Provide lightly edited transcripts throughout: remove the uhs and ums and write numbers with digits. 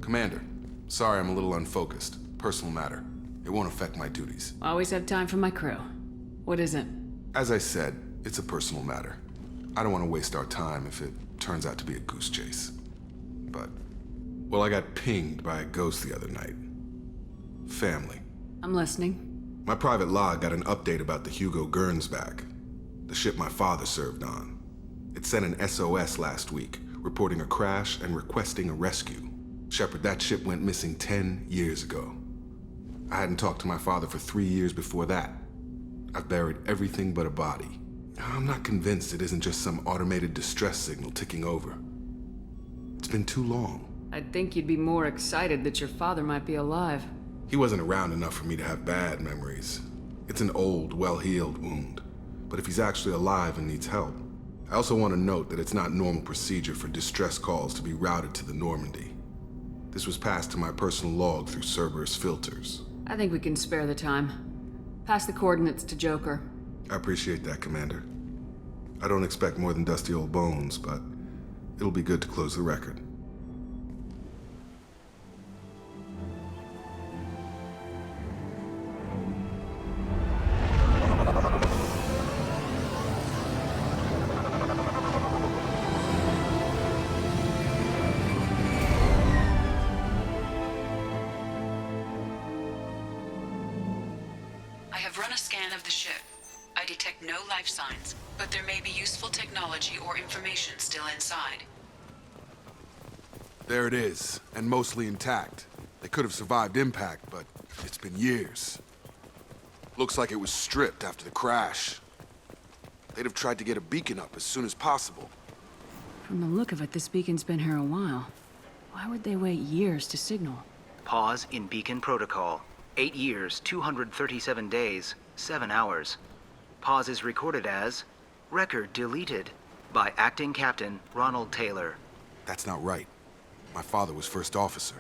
Commander, sorry I'm a little unfocused. Personal matter. It won't affect my duties. Always have time for my crew. What is it? As I said, it's a personal matter. I don't want to waste our time if it turns out to be a goose chase. But, well, I got pinged by a ghost the other night. Family. I'm listening. My private log got an update about the gernsback, the ship my father served on. It sent an SOS last week, reporting a crash and requesting a rescue. Shepard, that ship went missing 10 years ago. I hadn't talked to my father for 3 years before that. I've buried everything but a body. I'm not convinced it isn't just some automated distress signal ticking over. It's been too long. I'd think you'd be more excited that your father might be alive. He wasn't around enough for me to have bad memories. It's an old, well-healed wound. But if he's actually alive and needs help, I also want to note that it's not normal procedure for distress calls to be routed to the Normandy. This was passed to my personal log through Cerberus filters. I think we can spare the time. Pass the coordinates to Joker. I appreciate that, Commander. I don't expect more than dusty old bones, but it'll be good to close the record. I have run a scan of the ship. I detect no life signs, but there may be useful technology or information still inside. There it is, and mostly intact. They could have survived impact, but it's been years. Looks like it was stripped after the crash. They'd have tried to get a beacon up as soon as possible. From the look of it, this beacon's been here a while. Why would they wait years to signal? Pause in beacon protocol. 8 years, 237 days, 7 hours. Pause is recorded as record deleted by Acting Captain Ronald Taylor. That's not right. My father was first officer.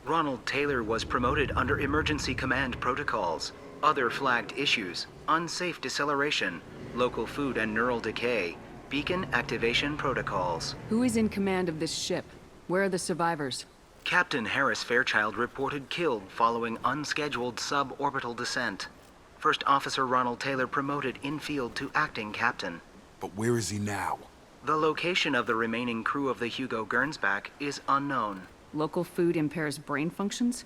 Ronald Taylor was promoted under emergency command protocols. Other flagged issues: unsafe deceleration, local food and neural decay, beacon activation protocols. Who is in command of this ship? Where are the survivors? Captain Harris Fairchild reported killed following unscheduled suborbital descent. First Officer Ronald Taylor promoted in-field to acting captain. But where is he now? The location of the remaining crew of the gernsback is unknown. Local food impairs brain functions?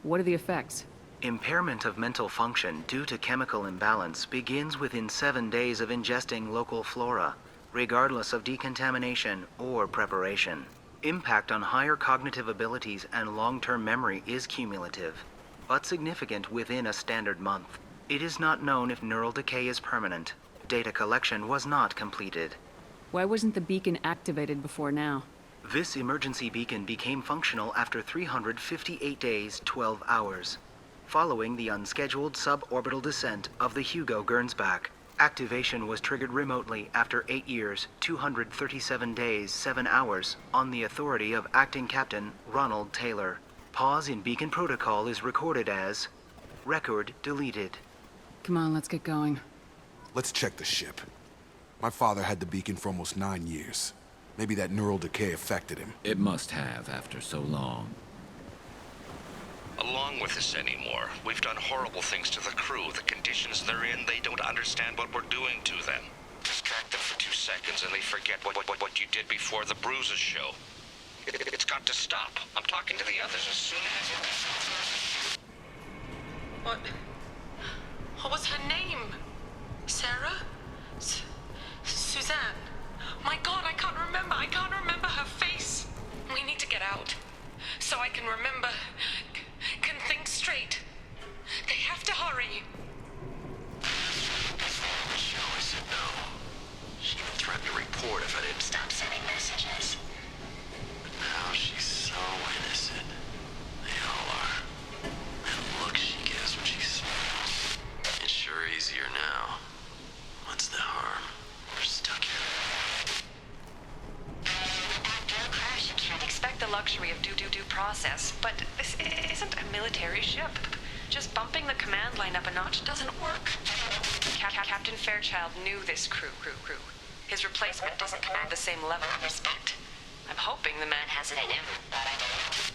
What are the effects? Impairment of mental function due to chemical imbalance begins within 7 days of ingesting local flora, regardless of decontamination or preparation. Impact on higher cognitive abilities and long-term memory is cumulative, but significant within a standard month. It is not known if neural decay is permanent. Data collection was not completed. Why wasn't the beacon activated before now? This emergency beacon became functional after 358 days, 12 hours. Following the unscheduled suborbital descent of the gernsback, activation was triggered remotely after 8 years, 237 days, 7 hours on the authority of Acting Captain Ronald Taylor. Pause in beacon protocol is recorded as record deleted. Come on, let's get going. Let's check the ship. My father had the beacon for almost 9 years. Maybe that neural decay affected him. It must have after so long. Along with this anymore. We've done horrible things to the crew. The conditions they're in, they don't understand what we're doing to them. Distract them for 2 seconds and they forget what you did before the bruises show. It's got to stop. I'm talking to the others as soon as... What was her name? Sarah? Suzanne? My God, I can't remember. I can't remember her face. We need to get out. So I can remember, can think straight. They have to hurry. Joe said no. She even threatened to report if I didn't stop sending messages. But now she's so innocent. They all are. That look she gives when she smiles. It's sure easier now. What's the harm? We're stuck here. After a crash, you can't expect the luxury of due process, but this isn't a military ship. Just bumping the command line up a notch doesn't work. Captain Fairchild knew this crew. His replacement doesn't command the same level of respect. I'm hoping the man has it in him, but I don't know.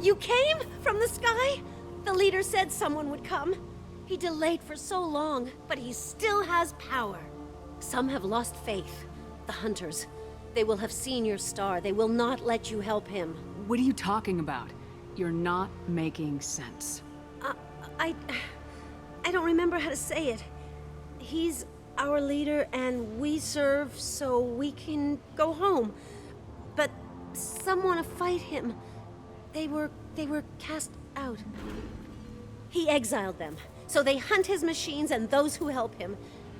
You came from the sky? The leader said someone would come. He delayed for so long, but he still has power. Some have lost faith. The hunters. They will have seen your star. They will not let you help him. What are you talking about? You're not making sense. I don't remember how to say it. He's our leader and we serve so we can go home. But some want to fight him. They were cast out. He exiled them, so they hunt his machines and those who help him.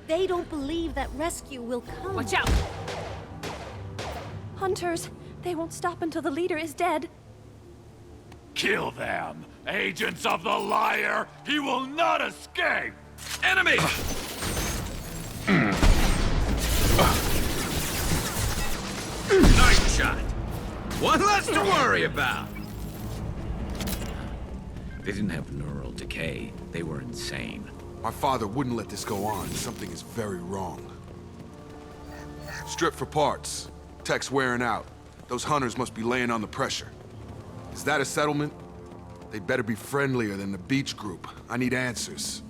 They don't believe that rescue will come. Watch out! Hunters, they won't stop until the leader is dead. Kill them! Agents of the liar! He will not escape! Enemy! Nice shot! One less to worry about! They didn't have neural decay. They were insane. My father wouldn't let this go on. Something is very wrong. Strip for parts. Tech's wearing out. Those hunters must be laying on the pressure. Is that a settlement? They'd better be friendlier than the beach group. I need answers.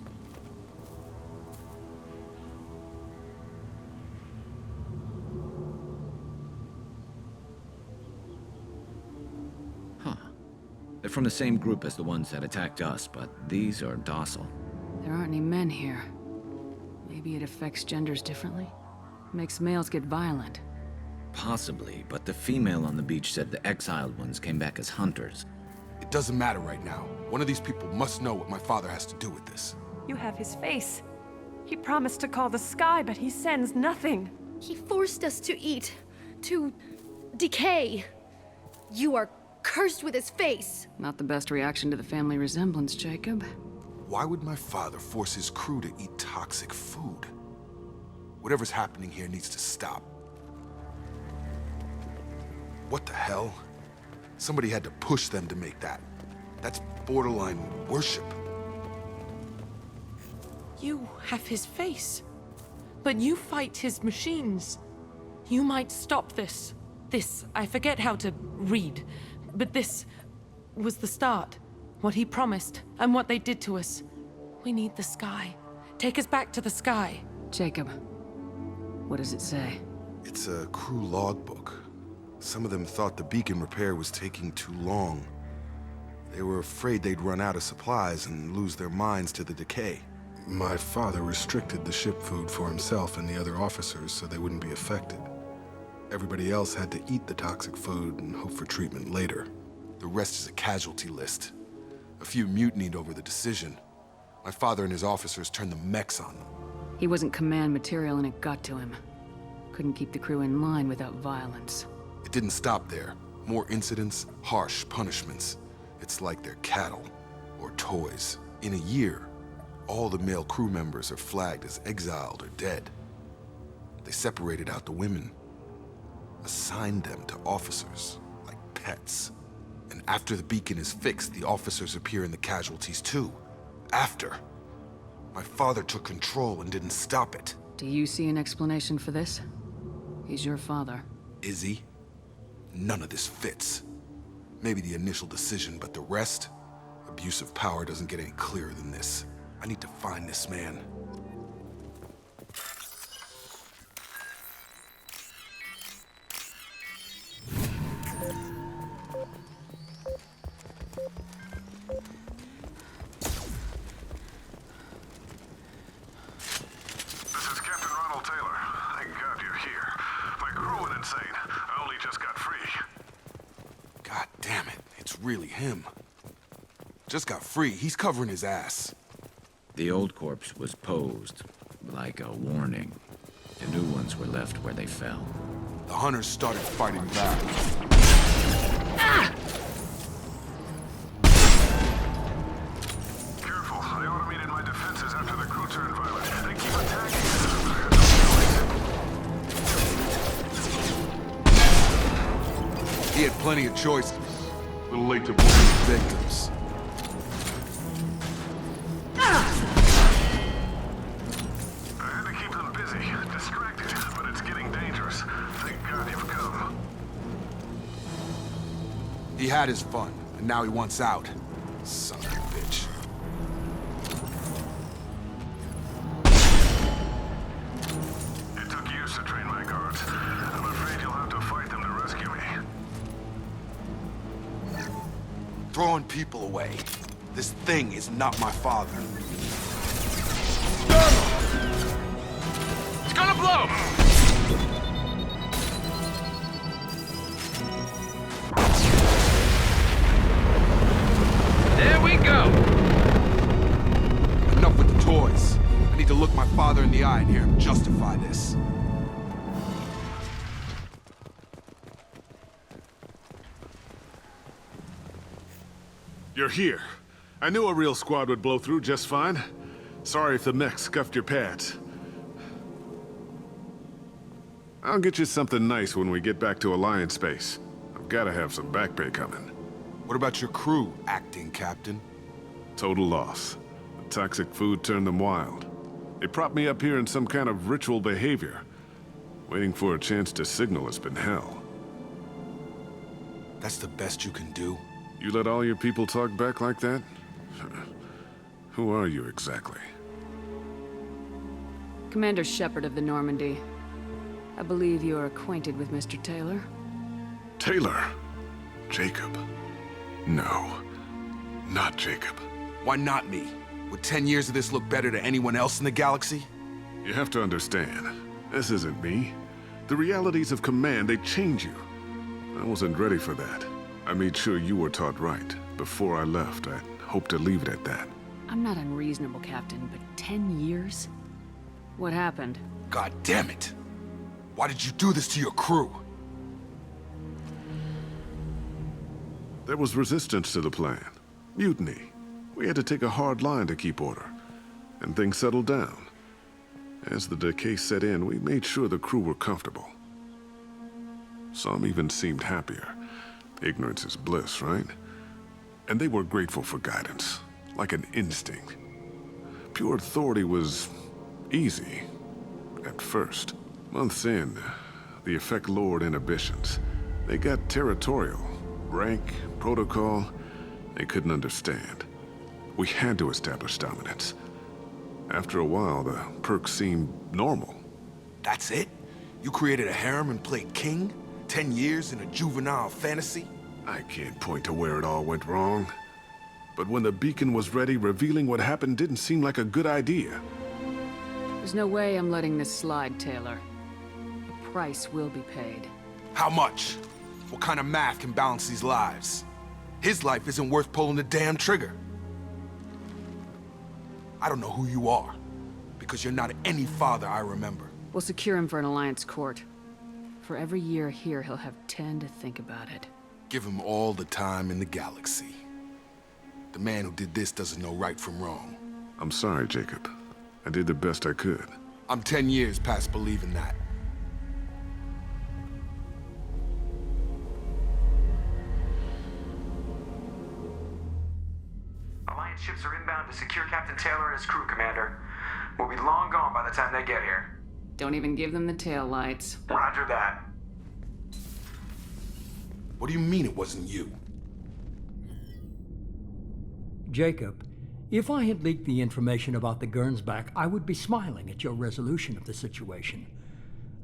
They're from the same group as the ones that attacked us, but these are docile. There aren't any men here. Maybe it affects genders differently? Makes males get violent. Possibly, but the female on the beach said the exiled ones came back as hunters. It doesn't matter right now. One of these people must know what my father has to do with this. You have his face. He promised to call the sky, but he sends nothing. He forced us to eat, to decay. You are cursed with his face. Not the best reaction to the family resemblance, Jacob. Why would my father force his crew to eat toxic food? Whatever's happening here needs to stop. What the hell? Somebody had to push them to make that. That's borderline worship. You have his face, but you fight his machines. You might stop this. This, I forget how to read, but this was the start. What he promised, and what they did to us. We need the sky. Take us back to the sky. Jacob, what does it say? It's a crew logbook. Some of them thought the beacon repair was taking too long. They were afraid they'd run out of supplies and lose their minds to the decay. My father restricted the ship food for himself and the other officers so they wouldn't be affected. Everybody else had to eat the toxic food and hope for treatment later. The rest is a casualty list. A few mutinied over the decision. My father and his officers turned the mechs on them. He wasn't command material and it got to him. Couldn't keep the crew in line without violence. It didn't stop there. More incidents, harsh punishments. It's like they're cattle or toys. In a year, all the male crew members are flagged as exiled or dead. They separated out the women, assigned them to officers like pets. And after the beacon is fixed, the officers appear in the casualties too. After. My father took control and didn't stop it. Do you see an explanation for this? He's your father. Is he? None of this fits. Maybe the initial decision, but the rest? Abuse of power doesn't get any clearer than this. I need to find this man. This is Captain Ronald Taylor. Thank God you're here. My crew went insane. I only just got free. God damn it, it's really him. Just got free, he's covering his ass. The old corpse was posed, like a warning. The new ones were left where they fell. The hunters started fighting back. Careful, I automated my defenses after the crew turned violent. They keep attacking us. He had plenty of choices. A little late to blame the victims. I had to keep them busy, distracted, but it's getting dangerous. Thank God you've come. He had his fun. and now he wants out. Son of a bitch. It took years to train my guards. I'm afraid you'll have to fight them to rescue me. Throwing people away. This thing is not my father. It's gonna blow! There we go! Enough with the toys. I need to look my father in the eye and hear him justify this. You're here. I knew a real squad would blow through just fine. Sorry if the mech scuffed your pads. I'll get you something nice when we get back to Alliance space. I've gotta have some back pay coming. What about your crew, acting captain? Total loss. The toxic food turned them wild. They propped me up here in some kind of ritual behavior. Waiting for a chance to signal has been hell. That's the best you can do? You let all your people talk back like that? Who are you exactly? Commander Shepard of the Normandy. I believe you are acquainted with Mr. Taylor. Taylor? Jacob? No, not Jacob. Why not me? Would 10 years of this look better to anyone else in the galaxy? You have to understand, this isn't me. The realities of command, they change you. I wasn't ready for that. I made sure you were taught right. Before I left, I hoped to leave it at that. I'm not unreasonable, Captain, but 10 years? What happened? God damn it! Why did you do this to your crew? There was resistance to the plan. Mutiny. We had to take a hard line to keep order. And things settled down. As the decay set in, we made sure the crew were comfortable. Some even seemed happier. Ignorance is bliss, right? And they were grateful for guidance, like an instinct. Pure authority was easy, at first. Months in, the effect lowered inhibitions. They got territorial. Rank, protocol, they couldn't understand. We had to establish dominance. After a while, the perks seemed normal. That's it? You created a harem and played king? 10 years in a juvenile fantasy? I can't point to where it all went wrong. But when the beacon was ready, revealing what happened didn't seem like a good idea. There's no way I'm letting this slide, Taylor. A price will be paid. How much? What kind of math can balance these lives? His life isn't worth pulling the damn trigger. I don't know who you are, because you're not any father I remember. We'll secure him for an Alliance court. For every year here, he'll have 10 to think about it. Give him all the time in the galaxy. The man who did this doesn't know right from wrong. I'm sorry, Jacob. I did the best I could. I'm 10 years past believing that. Alliance ships are inbound to secure Captain Taylor and his crew, Commander. We'll be long gone by the time they get here. Don't even give them the tail lights. Roger that. What do you mean it wasn't you? Jacob, if I had leaked the information about the gernsback, I would be smiling at your resolution of the situation.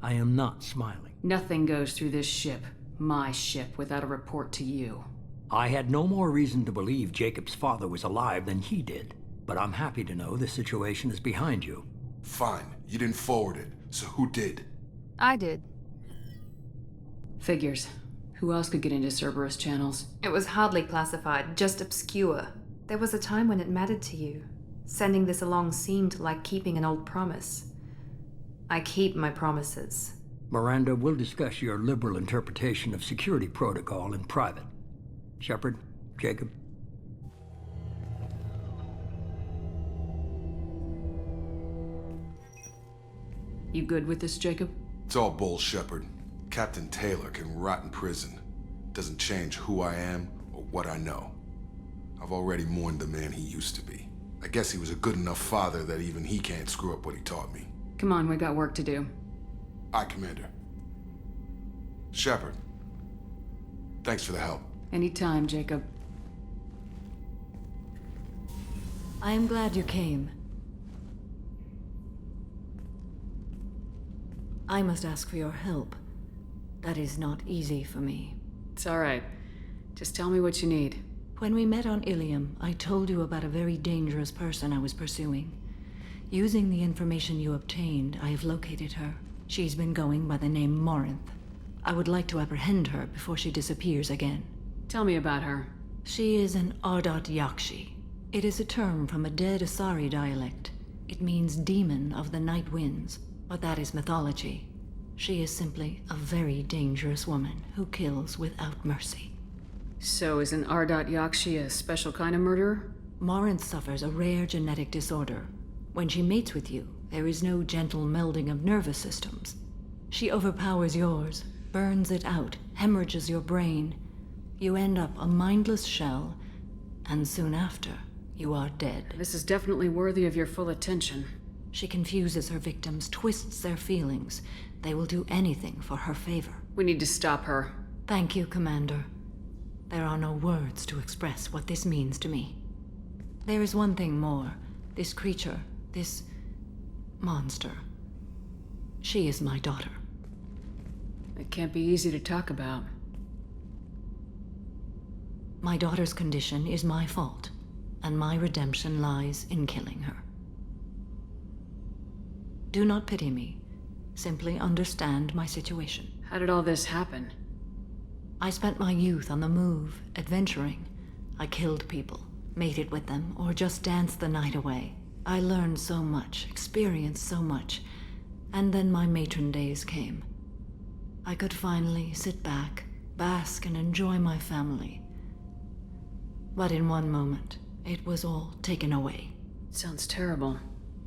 I am not smiling. Nothing goes through this ship, my ship, without a report to you. I had no more reason to believe Jacob's father was alive than he did, but I'm happy to know the situation is behind you. Fine, you didn't forward it, so who did? I did. Figures. Who else could get into Cerberus channels? It was hardly classified, just obscure. There was a time when it mattered to you. Sending this along seemed like keeping an old promise. I keep my promises. Miranda, we'll discuss your liberal interpretation of security protocol in private. Shepard, Jacob. You good with this, Jacob? It's all bull, Shepard. Captain Taylor can rot in prison. Doesn't change who I am or what I know. I've already mourned the man he used to be. I guess he was a good enough father that even he can't screw up what he taught me. Come on, we got work to do. Aye, Commander. Shepard. Thanks for the help. Anytime, Jacob. I am glad you came. I must ask for your help. That is not easy for me. It's all right. Just tell me what you need. When we met on Ilium, I told you about a very dangerous person I was pursuing. Using the information you obtained, I have located her. She's been going by the name Morinth. I would like to apprehend her before she disappears again. Tell me about her. She is an ardatyakshi. It is a term from a dead Asari dialect. It means demon of the night winds, but that is mythology. She is simply a very dangerous woman who kills without mercy. So is an ardatyakshi a special kind of murderer? Morinth suffers a rare genetic disorder. When she mates with you, there is no gentle melding of nervous systems. She overpowers yours, burns it out, hemorrhages your brain. You end up a mindless shell, and soon after, you are dead. This is definitely worthy of your full attention. She confuses her victims, twists their feelings. They will do anything for her favor. We need to stop her. Thank you, Commander. There are no words to express what this means to me. There is one thing more. This creature, this monster. She is my daughter. It can't be easy to talk about. My daughter's condition is my fault, and my redemption lies in killing her. Do not pity me. Simply understand my situation. How did all this happen? I spent my youth on the move, adventuring. I killed people, mated with them, or just danced the night away. I learned so much, experienced so much, and then my matron days came. I could finally sit back, bask, and enjoy my family. But in one moment, it was all taken away. Sounds terrible.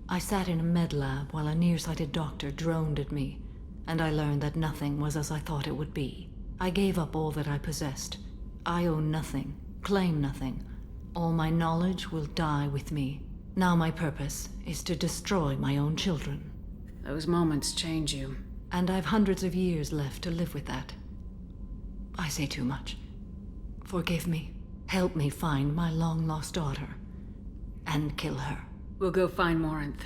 I sat in a med lab while a nearsighted doctor droned at me, and I learned that nothing was as I thought it would be. I gave up all that I possessed. I own nothing, claim nothing. All my knowledge will die with me. Now my purpose is to destroy my own children. Those moments change you. And I've hundreds of years left to live with that. I say too much. Forgive me. Help me find my long-lost daughter. And kill her. We'll go find Morinth.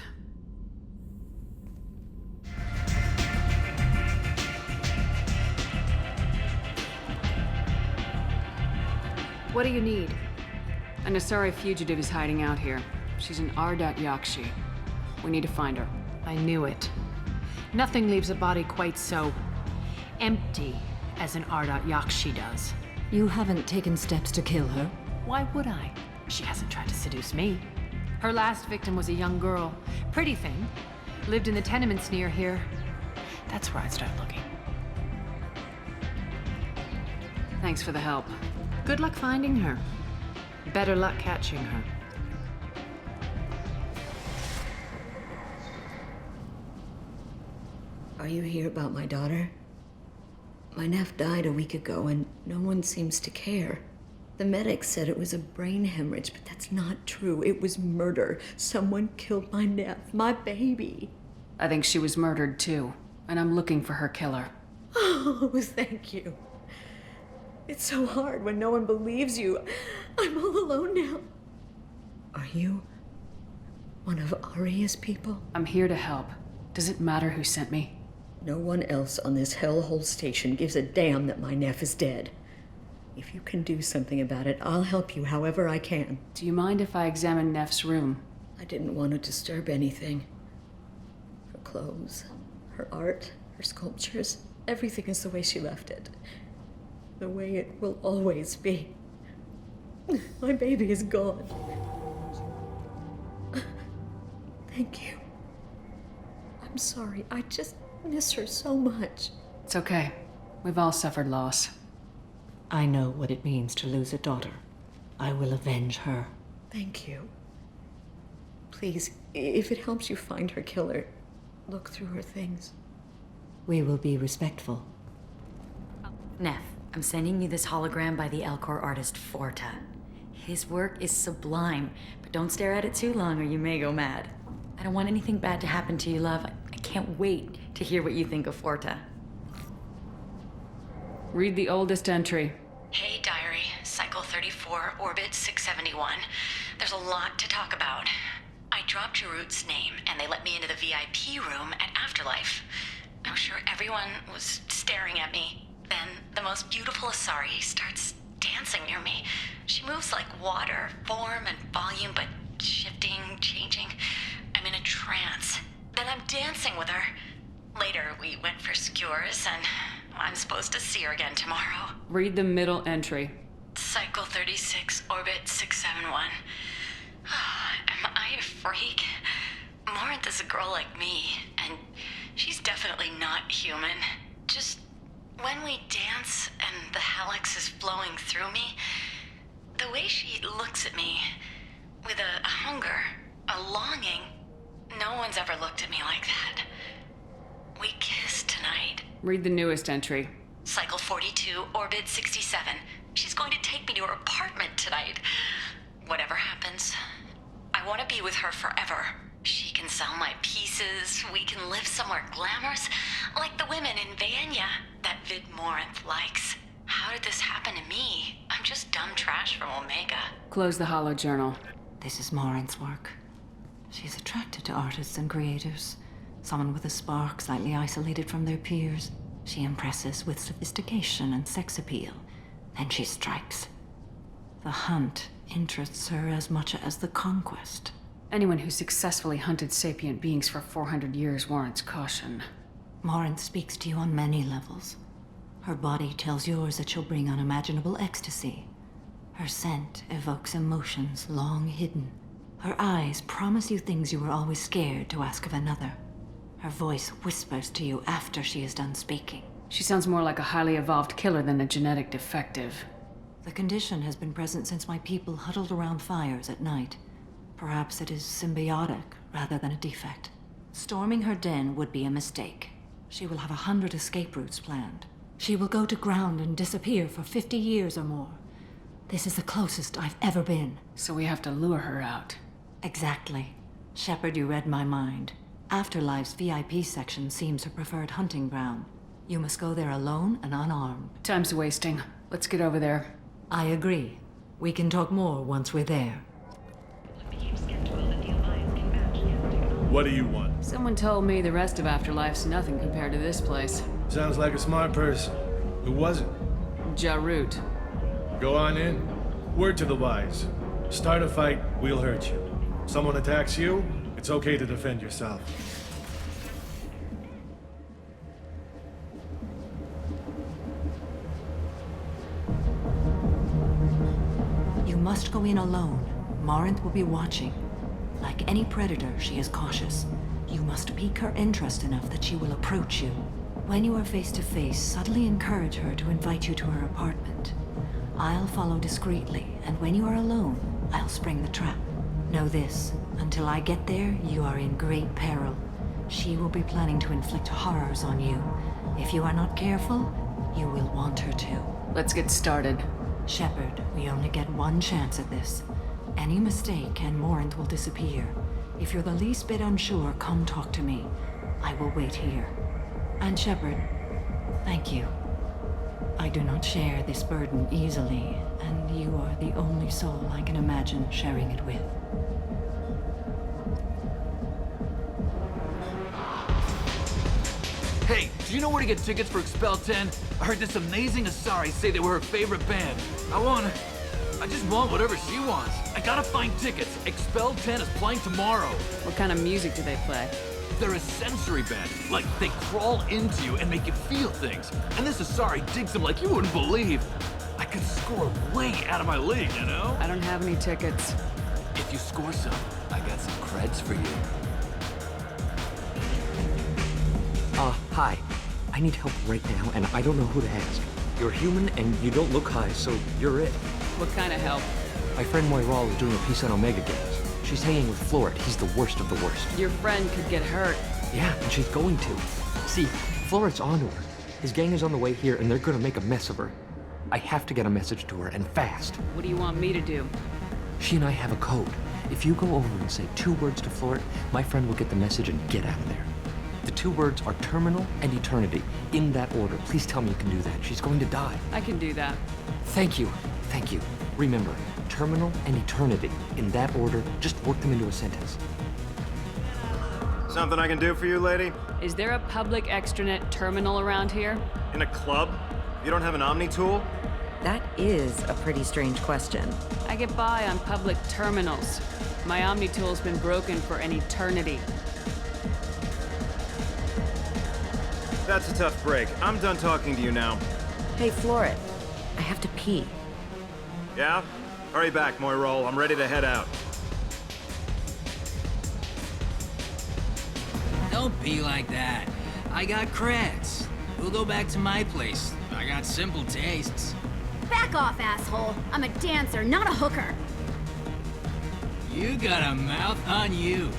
What do you need? An Asari fugitive is hiding out here. She's an ardatyakshi. We need to find her. I knew it. Nothing leaves a body quite so empty as an ardatyakshi does. You haven't taken steps to kill her? Why would I? She hasn't tried to seduce me. Her last victim was a young girl. Pretty thing. Lived in the tenements near here. That's where I'd start looking. Thanks for the help. Good luck finding her. Better luck catching her. Are you here about my daughter? My nephew died a week ago and no one seems to care. The medics said it was a brain hemorrhage, but that's not true. It was murder. Someone killed my nephew, my baby. I think she was murdered too, and I'm looking for her killer. Oh, thank you. It's so hard when no one believes you. I'm all alone now. Are you one of Aria's people? I'm here to help. Does it matter who sent me? No one else on this hellhole station gives a damn that my nephew is dead. If you can do something about it, I'll help you however I can. Do you mind if I examine Neff's room? I didn't want to disturb anything. Her clothes, her art, her sculptures, everything is the way she left it. The way it will always be. My baby is gone. Thank you. I'm sorry, I just miss her so much. It's okay. We've all suffered loss. I know what it means to lose a daughter. I will avenge her. Thank you. Please, if it helps you find her killer, look through her things. We will be respectful. Neff, I'm sending you this hologram by the Elcor artist Forta. His work is sublime, but don't stare at it too long or you may go mad. I don't want anything bad to happen to you, love. I can't wait to hear what you think of Forta. Read the oldest entry. Hey, diary. Cycle 34, orbit 671. There's a lot to talk about. I dropped Jarut's name, and they let me into the VIP room at Afterlife. I'm sure everyone was staring at me. Then the most beautiful Asari starts dancing near me. She moves like water, form and volume, but shifting, changing. I'm in a trance. Then I'm dancing with her. Later, we went for skewers, and I'm supposed to see her again tomorrow. Read the middle entry. Cycle 36, orbit 671. Am I a freak? Morinth is a girl like me, and she's definitely not human. Just when we dance and the helix is flowing through me, the way she looks at me, with a hunger, a longing, no one's ever looked at me like that. We kissed tonight. Read the newest entry. Cycle 42, orbit 67. She's going to take me to her apartment tonight. Whatever happens, I want to be with her forever. She can sell my pieces. We can live somewhere glamorous, like the women in Vanya that Vid Morinth likes. How did this happen to me? I'm just dumb trash from Omega. Close the holo journal. This is Morinth's work. She's attracted to artists and creators. Someone with a spark, slightly isolated from their peers. She impresses with sophistication and sex appeal. Then she strikes. The hunt interests her as much as the conquest. Anyone who successfully hunted sapient beings for 400 years warrants caution. Morinth speaks to you on many levels. Her body tells yours that she'll bring unimaginable ecstasy. Her scent evokes emotions long hidden. Her eyes promise you things you were always scared to ask of another. Her voice whispers to you after she is done speaking. She sounds more like a highly evolved killer than a genetic defective. The condition has been present since my people huddled around fires at night. Perhaps it is symbiotic rather than a defect. Storming her den would be a mistake. She will have 100 escape routes planned. She will go to ground and disappear for 50 years or more. This is the closest I've ever been. So we have to lure her out. Exactly. Shepard, you read my mind. Afterlife's VIP section seems her preferred hunting ground. You must go there alone and unarmed. Time's wasting. Let's get over there. I agree. We can talk more once we're there. What do you want? Someone told me the rest of Afterlife's nothing compared to this place. Sounds like a smart person. Who was it? Jarut. Go on in. Word to the wise. Start a fight, we'll hurt you. Someone attacks you, it's okay to defend yourself. You must go in alone. Morinth will be watching. Like any predator, she is cautious. You must pique her interest enough that she will approach you. When you are face to face, subtly encourage her to invite you to her apartment. I'll follow discreetly, and when you are alone, I'll spring the trap. Know this, until I get there, you are in great peril. She will be planning to inflict horrors on you. If you are not careful, you will want her to. Let's get started. Shepard, we only get one chance at this. Any mistake and Morinth will disappear. If you're the least bit unsure, come talk to me. I will wait here. And Shepard, thank you. I do not share this burden easily, and you are the only soul I can imagine sharing it with. Hey, do you know where to get tickets for Expel 10? I heard this amazing Asari say they were her favorite band. I just want whatever she wants. I gotta find tickets. Expel 10 is playing tomorrow. What kind of music do they play? They're a sensory band. Like, they crawl into you and make you feel things. And this Asari digs them like you wouldn't believe. I could score way out of my league, you know? I don't have any tickets. If you score some, I got some creds for you. Hi. I need help right now, and I don't know who to ask. You're human, and you don't look high, so you're it. What kind of help? My friend Moira is doing a piece on Omega Games. She's hanging with Florid. He's the worst of the worst. Your friend could get hurt. Yeah, and she's going to. See, Florid's onto her. His gang is on the way here, and they're gonna make a mess of her. I have to get a message to her, and fast. What do you want me to do? She and I have a code. If you go over and say 2 words to Florid, my friend will get the message and get out of there. The 2 words are terminal and eternity. In that order. Please tell me you can do that. She's going to die. I can do that. Thank you. Thank you. Remember, terminal, and eternity. In that order, just work them into a sentence. Something I can do for you, lady? Is there a public extranet terminal around here? In a club? You don't have an Omni tool? That is a pretty strange question. I get by on public terminals. My Omni tool's been broken for an eternity. That's a tough break. I'm done talking to you now. Hey, Floret. I have to pee. Yeah? Hurry back, Moirol. I'm ready to head out. Don't be like that. I got creds. We'll go back to my place. I got simple tastes. Back off, asshole. I'm a dancer, not a hooker. You got a mouth on you.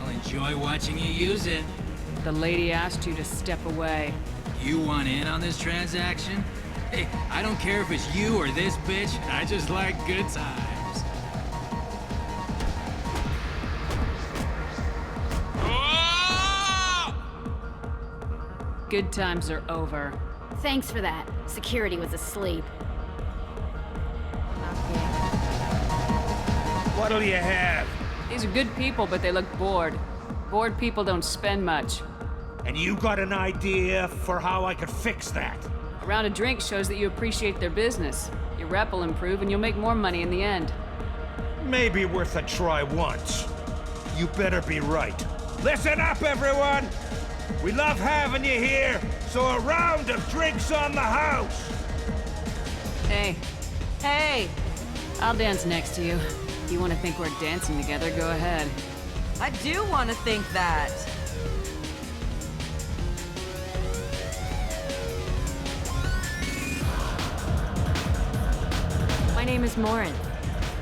I'll enjoy watching you use it. The lady asked you to step away. You want in on this transaction? Hey, I don't care if it's you or this bitch. I just like good times. Good times are over. Thanks for that. Security was asleep. What'll you have? These are good people, but they look bored. Bored people don't spend much. And you got an idea for how I could fix that? A round of drinks shows that you appreciate their business. Your rep will improve and you'll make more money in the end. Maybe worth a try once. You better be right. Listen up, everyone! We love having you here, so a round of drinks on the house! Hey. Hey! I'll dance next to you. If you want to think we're dancing together, go ahead. I do want to think that. My name is Morinth.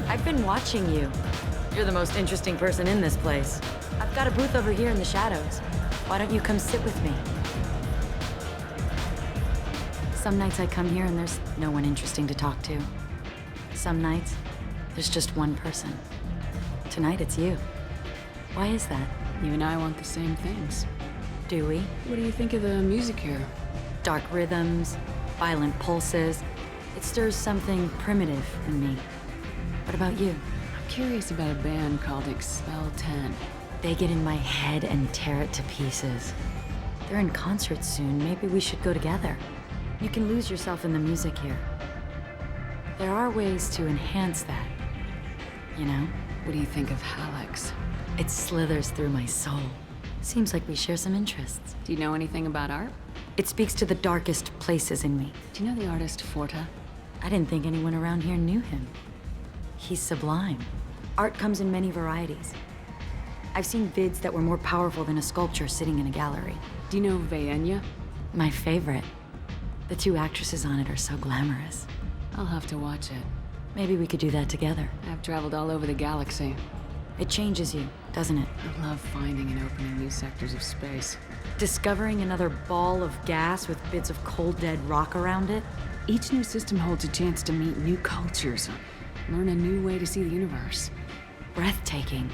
I've been watching you. You're the most interesting person in this place. I've got a booth over here in the shadows. Why don't you come sit with me? Some nights I come here and there's no one interesting to talk to. Some nights, there's just one person. Tonight it's you. Why is that? You and I want the same things. Do we? What do you think of the music here? Dark rhythms, violent pulses. It stirs something primitive in me. What about you? I'm curious about a band called Expel 10. They get in my head and tear it to pieces. They're in concert soon. Maybe we should go together. You can lose yourself in the music here. There are ways to enhance that. You know? What do you think of Hallex? It slithers through my soul. Seems like we share some interests. Do you know anything about art? It speaks to the darkest places in me. Do you know the artist Forta? I didn't think anyone around here knew him. He's sublime. Art comes in many varieties. I've seen vids that were more powerful than a sculpture sitting in a gallery. Do you know Vaenya? My favorite. The two actresses on it are so glamorous. I'll have to watch it. Maybe we could do that together. I've traveled all over the galaxy. It changes you, doesn't it? I love finding and opening new sectors of space. Discovering another ball of gas with bits of cold dead rock around it? Each new system holds a chance to meet new cultures, learn a new way to see the universe. Breathtaking.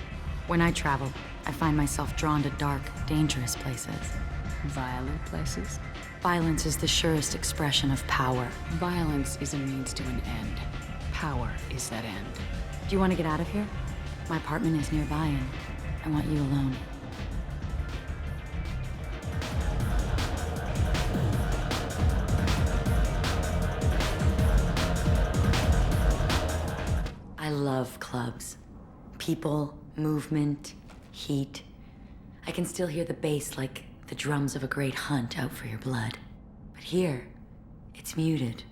When I travel, I find myself drawn to dark, dangerous places. Violent places? Violence is the surest expression of power. Violence is a means to an end. Power is that end. Do you want to get out of here? My apartment is nearby and I want you alone. I love clubs. People, movement, heat. I can still hear the bass like the drums of a great hunt out for your blood. But here, it's muted,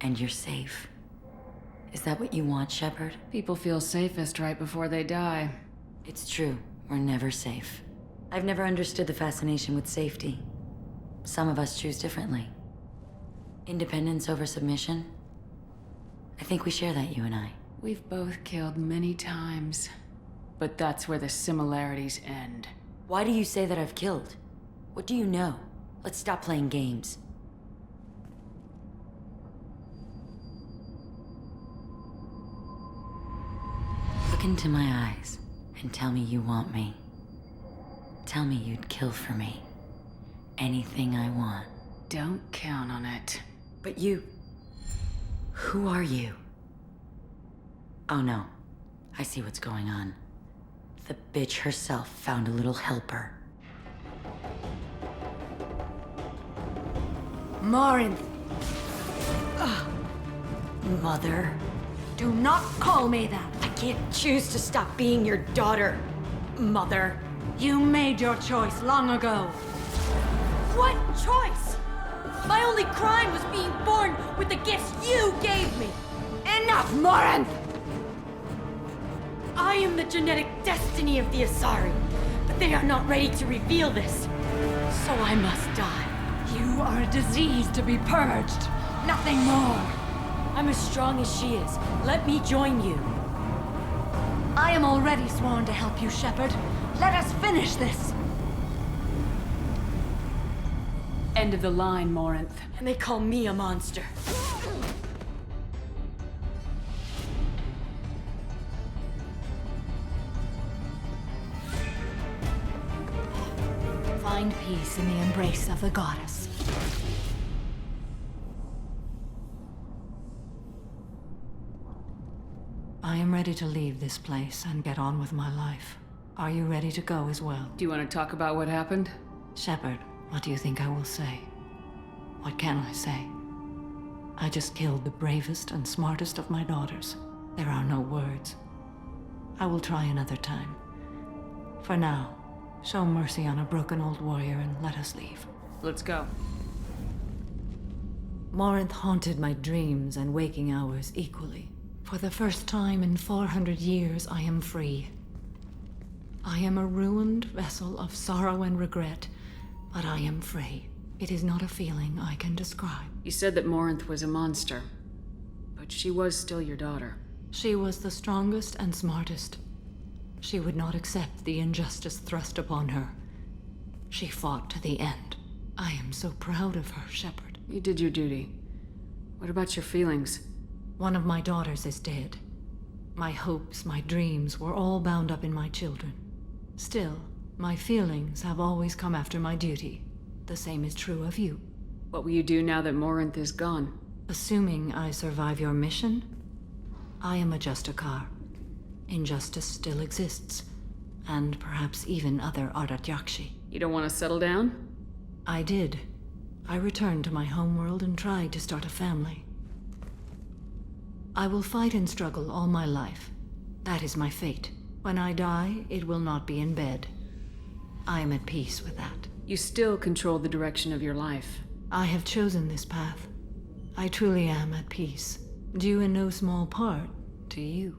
and you're safe. Is that what you want, Shepard? People feel safest right before they die. It's true. We're never safe. I've never understood the fascination with safety. Some of us choose differently. Independence over submission? I think we share that, you and I. We've both killed many times, but that's where the similarities end. Why do you say that I've killed? What do you know? Let's stop playing games. Look into my eyes and tell me you want me. Tell me you'd kill for me. Anything I want. Don't count on it. But you... Who are you? Oh no. I see what's going on. The bitch herself found a little helper. Morinth, Mother. do not call me that. I can't choose to stop being your daughter, Mother. You made your choice long ago. What choice? My only crime was being born with the gifts you gave me. Enough, Morinth! I am the genetic destiny of the Asari, but they are not ready to reveal this. So I must die. You are a disease to be purged. Nothing more. I'm as strong as she is. Let me join you. I am already sworn to help you, Shepard. Let us finish this. End of the line, Morinth. And they call me a monster. Find peace in the embrace of the goddess. I am ready to leave this place and get on with my life. Are you ready to go as well? Do you want to talk about what happened? Shepard, what do you think I will say? What can I say? I just killed the bravest and smartest of my daughters. There are no words. I will try another time. For now, show mercy on a broken old warrior and let us leave. Let's go. Morinth haunted my dreams and waking hours equally. For the first time in 400 years, I am free. I am a ruined vessel of sorrow and regret, but I am free. It is not a feeling I can describe. You said that Morinth was a monster, but she was still your daughter. She was the strongest and smartest. She would not accept the injustice thrust upon her. She fought to the end. I am so proud of her, Shepard. You did your duty. What about your feelings? One of my daughters is dead. My hopes, my dreams were all bound up in my children. Still, my feelings have always come after my duty. The same is true of you. What will you do now that Morinth is gone? Assuming I survive your mission, I am a Justicar. Injustice still exists, and perhaps even other ardatyakshi. You don't want to settle down? I did. I returned to my homeworld and tried to start a family. I will fight and struggle all my life. That is my fate. When I die, it will not be in bed. I am at peace with that. You still control the direction of your life. I have chosen this path. I truly am at peace, due in no small part to you.